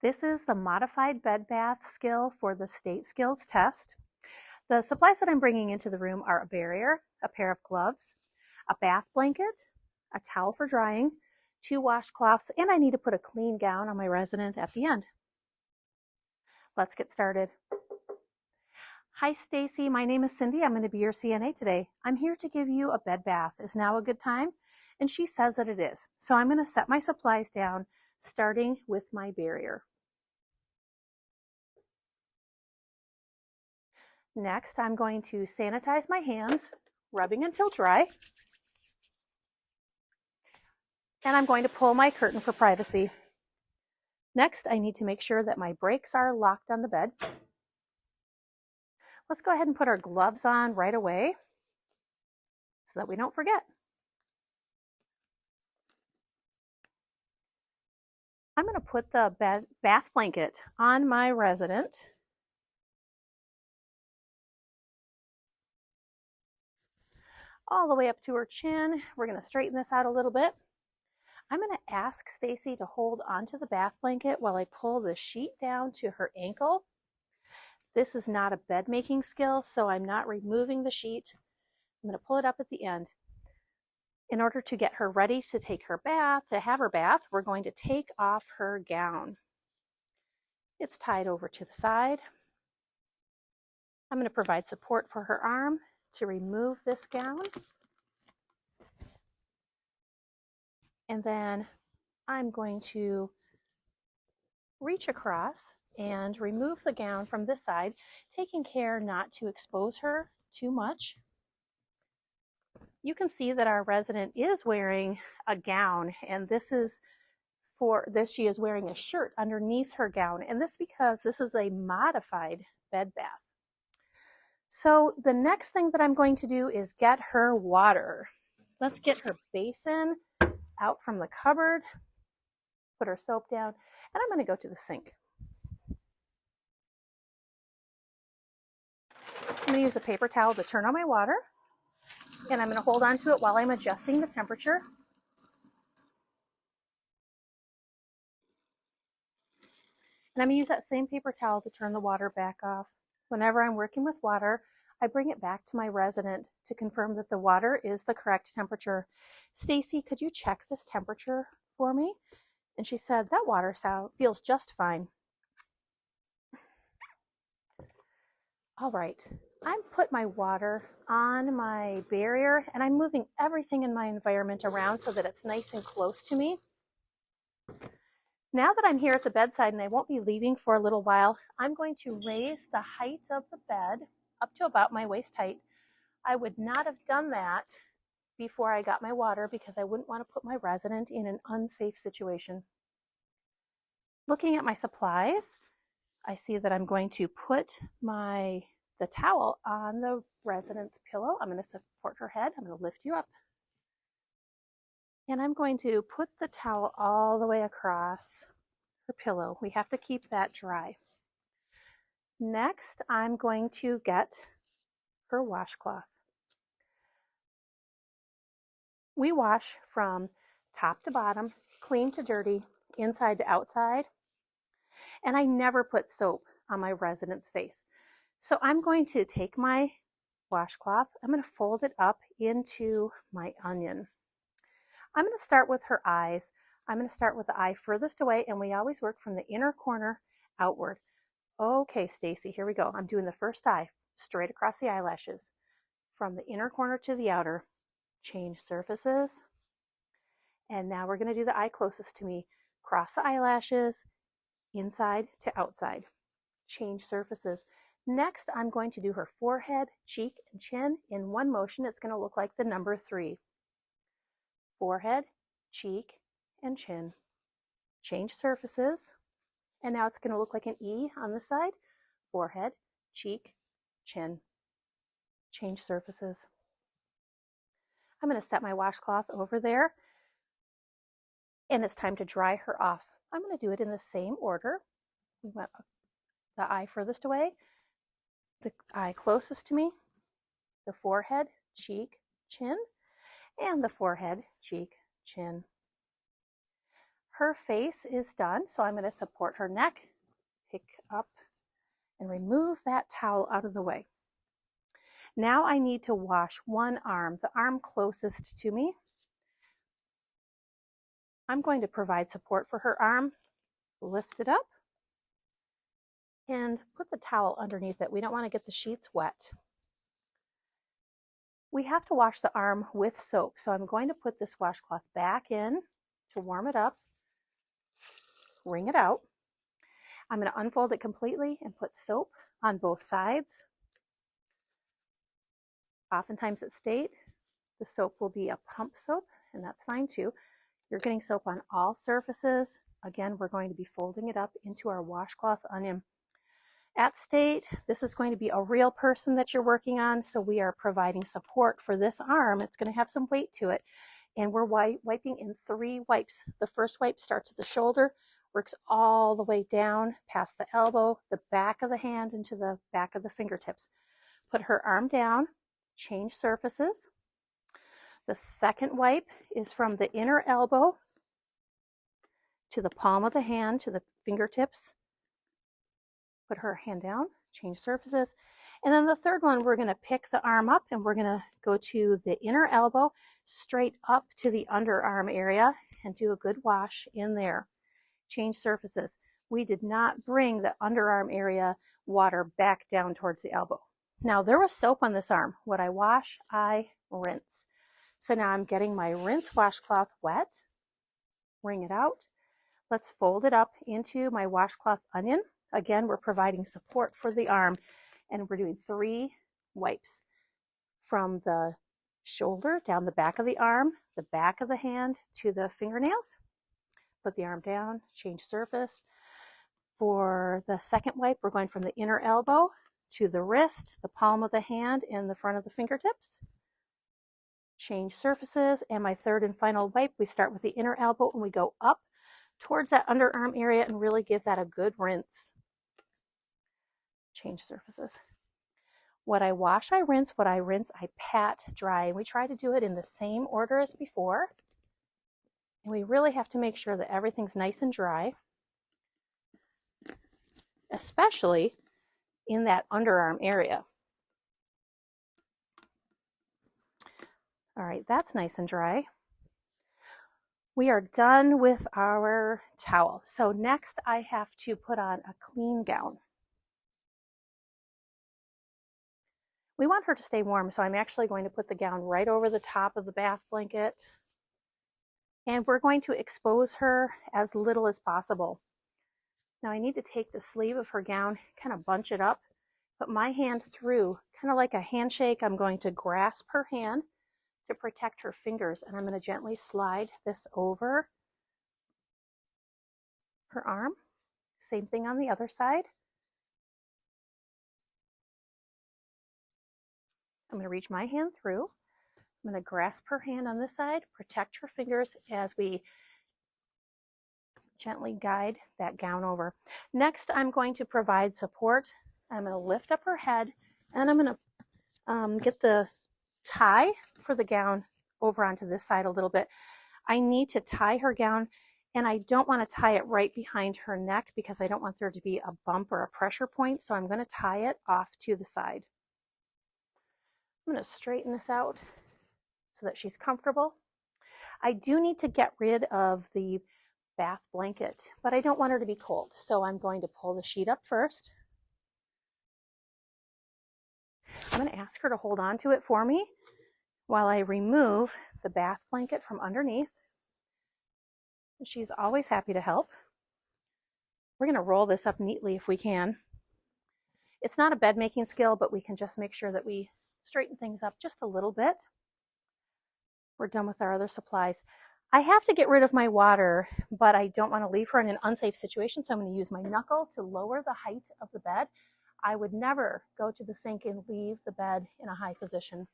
This is the modified bed bath skill for the state skills test. The supplies that I'm bringing into the room are a barrier, a pair of gloves, a bath blanket, a towel for drying, 2 washcloths, and I need to put a clean gown on my resident at the end. Let's get started. Hi Stacy, my name is Cindy. I'm going to be your CNA today. I'm here to give you a bed bath. Is now a good time? And she says that it is. So I'm going to set my supplies down, starting with my barrier. Next, I'm going to sanitize my hands, rubbing until dry. And I'm going to pull my curtain for privacy. Next, I need to make sure that my brakes are locked on the bed. Let's go ahead and put our gloves on right away so that we don't forget. I'm going to put the bath blanket on my resident. All the way up to her chin. We're going to straighten this out a little bit. I'm going to ask Stacy to hold onto the bath blanket while I pull the sheet down to her ankle. This is not a bed making skill, so I'm not removing the sheet. I'm going to pull it up at the end. In order to get her ready to take her bath, to have her bath, we're going to take off her gown. It's tied over to the side. I'm going to provide support for her arm to remove this gown. And then I'm going to reach across and remove the gown from this side, taking care not to expose her too much. You can see that our resident is wearing a gown, and this is for this, she is wearing a shirt underneath her gown, and this because this is a modified bed bath. So the next thing that I'm going to do is get her water. Let's get her basin out from the cupboard, put her soap down, and I'm going to go to the sink. I'm going to use a paper towel to turn on my water, and I'm going to hold on to it while I'm adjusting the temperature. And I'm going to use that same paper towel to turn the water back off. Whenever I'm working with water, I bring it back to my resident to confirm that the water is the correct temperature. Stacy, could you check this temperature for me? And she said, that water feels just fine. All right, I put my water on my barrier, and I'm moving everything in my environment around so that it's nice and close to me. Now that I'm here at the bedside and I won't be leaving for a little while, I'm going to raise the height of the bed up to about my waist height. I would not have done that before I got my water because I wouldn't want to put my resident in an unsafe situation. Looking at my supplies, I see that I'm going to put the towel on the resident's pillow. I'm going to support her head. I'm going to lift you up. And I'm going to put the towel all the way across her pillow. We have to keep that dry. Next, I'm going to get her washcloth. We wash from top to bottom, clean to dirty, inside to outside. And I never put soap on my resident's face. So I'm going to take my washcloth, I'm going to fold it up into my onion. I'm going to start with her eyes. I'm going to start with the eye furthest away, and we always work from the inner corner outward. Okay, Stacy, here we go. I'm doing the first eye, straight across the eyelashes. From the inner corner to the outer. Change surfaces. And now we're going to do the eye closest to me. Cross the eyelashes, inside to outside. Change surfaces. Next, I'm going to do her forehead, cheek, and chin. In one motion, it's going to look like the number 3. Forehead, cheek, and chin. Change surfaces. And now it's going to look like an E on this side. Forehead, cheek, chin. Change surfaces. I'm going to set my washcloth over there. And it's time to dry her off. I'm going to do it in the same order. We went the eye furthest away, the eye closest to me, the forehead, cheek, chin, and the forehead, cheek, chin. Her face is done, so I'm going to support her neck, pick up and remove that towel out of the way. Now I need to wash one arm, the arm closest to me. I'm going to provide support for her arm, lift it up, and put the towel underneath it. We don't want to get the sheets wet. We have to wash the arm with soap, so I'm going to put this washcloth back in to warm it up, wring it out. I'm going to unfold it completely and put soap on both sides. Oftentimes at State, the soap will be a pump soap, and that's fine too. You're getting soap on all surfaces. Again, we're going to be folding it up into our washcloth onion. At State, this is going to be a real person that you're working on, so we are providing support for this arm. It's going to have some weight to it, and we're wiping in 3 wipes. The first wipe starts at the shoulder, works all the way down past the elbow, the back of the hand, into the back of the fingertips. Put her arm down, change surfaces. The second wipe is from the inner elbow to the palm of the hand, to the fingertips. Put her hand down, change surfaces. And then the third one, we're going to pick the arm up and we're going to go to the inner elbow, straight up to the underarm area, and do a good wash in there. Change surfaces. We did not bring the underarm area water back down towards the elbow. Now there was soap on this arm. What I wash, I rinse. So now I'm getting my rinse washcloth wet, wring it out. Let's fold it up into my washcloth onion. Again, we're providing support for the arm, and we're doing 3 wipes from the shoulder down the back of the arm, the back of the hand to the fingernails. Put the arm down, change surface. For the second wipe, we're going from the inner elbow to the wrist, the palm of the hand, and the front of the fingertips. Change surfaces. And my third and final wipe, we start with the inner elbow and we go up towards that underarm area and really give that a good rinse. Change surfaces. What I wash, I rinse. What I rinse, I pat dry. And we try to do it in the same order as before. And we really have to make sure that everything's nice and dry, especially in that underarm area. All right, that's nice and dry. We are done with our towel. So next I have to put on a clean gown. We want her to stay warm, so I'm actually going to put the gown right over the top of the bath blanket. And we're going to expose her as little as possible. Now I need to take the sleeve of her gown, kind of bunch it up, put my hand through, kind of like a handshake. I'm going to grasp her hand to protect her fingers, and I'm going to gently slide this over her arm. Same thing on the other side. I'm going to reach my hand through. I'm going to grasp her hand on this side, protect her fingers as we gently guide that gown over. Next, I'm going to provide support. I'm going to lift up her head, and I'm going to get the tie for the gown over onto this side a little bit. I need to tie her gown, and I don't want to tie it right behind her neck because I don't want there to be a bump or a pressure point, so I'm going to tie it off to the side. I'm going to straighten this out so that she's comfortable. I do need to get rid of the bath blanket, but I don't want her to be cold, so I'm going to pull the sheet up first. I'm going to ask her to hold on to it for me while I remove the bath blanket from underneath. She's always happy to help. We're going to roll this up neatly if we can. It's not a bed making skill, but we can just make sure that we straighten things up just a little bit. We're done with our other supplies. I have to get rid of my water, but I don't want to leave her in an unsafe situation, so I'm going to use my knuckle to lower the height of the bed. I would never go to the sink and leave the bed in a high position.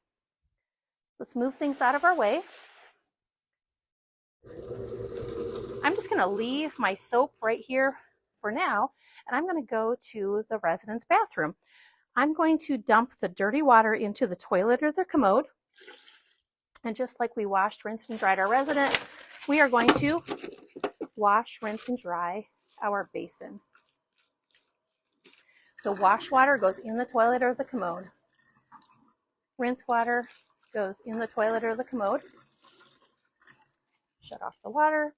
Let's move things out of our way. I'm just going to leave my soap right here for now, and I'm going to go to the resident's bathroom. I'm going to dump the dirty water into the toilet or the commode. And just like we washed, rinsed, and dried our resident, we are going to wash, rinse, and dry our basin. The wash water goes in the toilet or the commode. Rinse water goes in the toilet or the commode. Shut off the water.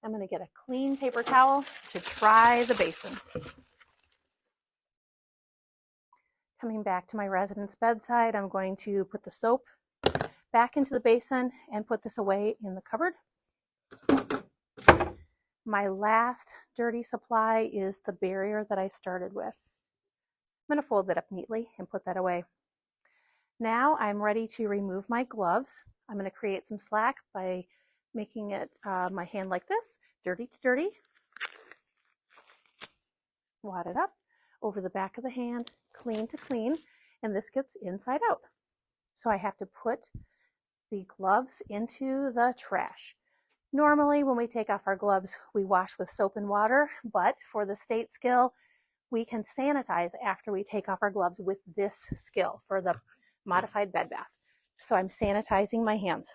I'm going to get a clean paper towel to dry the basin. Coming back to my resident's bedside, I'm going to put the soap back into the basin and put this away in the cupboard. My last dirty supply is the barrier that I started with. I'm going to fold that up neatly and put that away. Now I'm ready to remove my gloves. I'm going to create some slack by making it my hand like this, dirty to dirty. Wad it up over the back of the hand, clean to clean, and this gets inside out. So I have to put the gloves into the trash. Normally when we take off our gloves, we wash with soap and water, but for the state skill, we can sanitize after we take off our gloves with this skill for the modified bed bath. So I'm sanitizing my hands.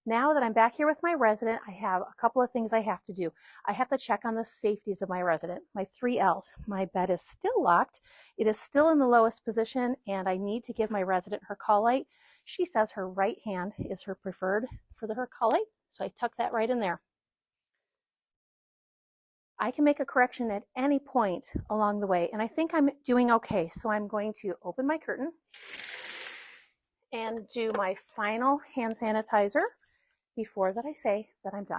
Now that I'm back here with my resident, I have a couple of things I have to do. I have to check on the safeties of my resident, my 3 L's. My bed is still locked. It is still in the lowest position, and I need to give my resident her call light. She says her right hand is her preferred for her call light, so I tuck that right in there. I can make a correction at any point along the way, and I think I'm doing okay. So I'm going to open my curtain and do my final hand sanitizer before that I say that I'm done.